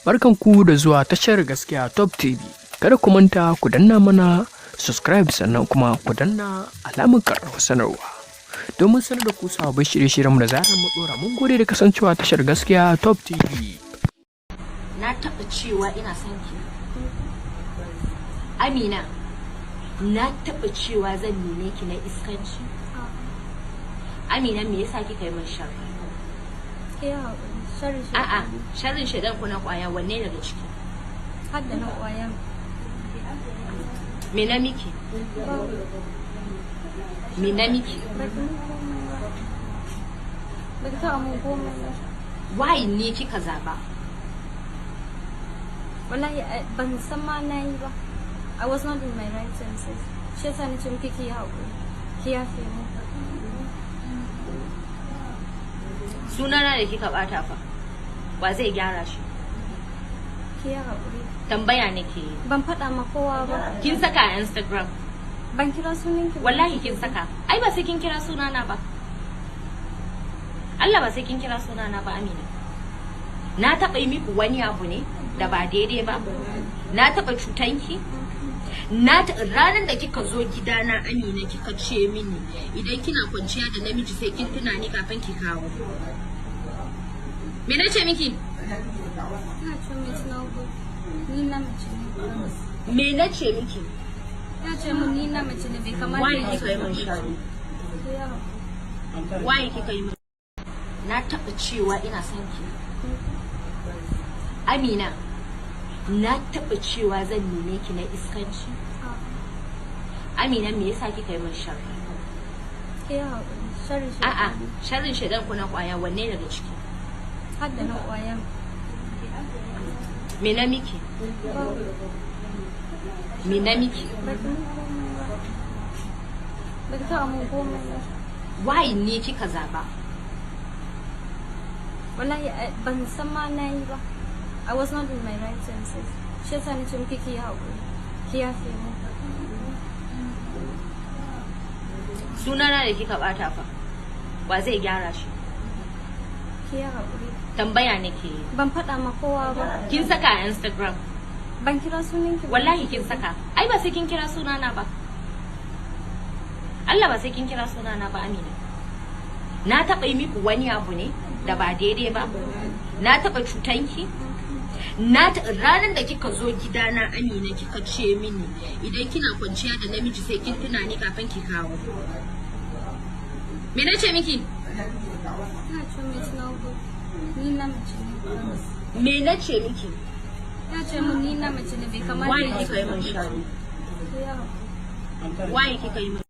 Barkanku da zuwa tashar gaskiya Top TV. Kada ku manta ku danna mana subscribe sannan kuma ku danna alamar ƙararrawar sanarwa domin sanar da ku sababbin shirye-shiryen da zarar mu dora. Mun gode da kasancewa tashar gaskiya Top TV. Na taɓa cewa ina son ki. Amina, na taɓa cewa zan neme ki na iskanci. Amina, me yasa kika yi min sharri? A'a, sharrin shaidan ku na kwaya wanne daga ciki? Har da na kwaya. Me na miki? Me na miki? Ba ta mun komai ba. Why ne kika zaba? Wallahi ban san ma na yi ba. I was not in my right senses. Shi yasa ni ce miki ki haƙuri. Ki yafe mu. Sunana da kika bata fa. Wa zai gyara shi? Ki haƙuri. Tambaya nake yi. Ban faɗa ma kowa ba. Kin saka a Instagram? Ban kira sunan ki. Wallahi kin saka. Ai ba sai kin kira sunana ba. Allah ba sai kin kira sunana ba, Amina. Na taɓa yi miki wani abu ne da ba daidai ba. Na taɓa cutanki. Ranar da kika zo gidana, Amina, kika ce mini idan kina kwanciya da namiji sai kin tuna ni kafin ki kawo. Me na ce miki? Ina ce mai nago. Ni na mace ne. Me na ce miki? Ya ce mun ni na mace ne bai kamata. Why kika yi min shari? Why kika yi min? Na taɓa cewa ina son ki. Amina, na taɓa cewa zan neme ki na iskanci. Amina, me yasa kika yi min sharri? A'a, sharrin shaidan ku na kwaya wanne daga ciki? Har da na kwaya. Me na miki? Me na miki? Ba ta mun komai ba. Why ne kika zaba? Wallahi ban san ma na yi ba. I was not in my right senses. Shi yasa ni ce miki ki haƙuri. Ki yafe mu. Sunana da kika bata fa. Wa zai gyara shi? Ki haƙuri. Tambaya nake yi. Ban faɗa ma kowa ba. Kin saka a Instagram? Ban kira sunan ki. Wallahi kin saka. Ai ba sai kin kira sunana ba. Allah ba sai kin kira sunana ba, Amina. Na taɓa yi miki wani abu ne da ba daidai ba. Na taɓa cutanki. Ranar da kika zo gidana, Amina, kika ce mini idan kina kwanciya da namiji sai kin tuna ni kafin ki kawo. Me na ce miki? Ina ce mai nago. Ni na mace ne. Me na ce miki? Ya ce mun ni na mace ne bai kamata. Why kika yi min shari? Why kika yi min?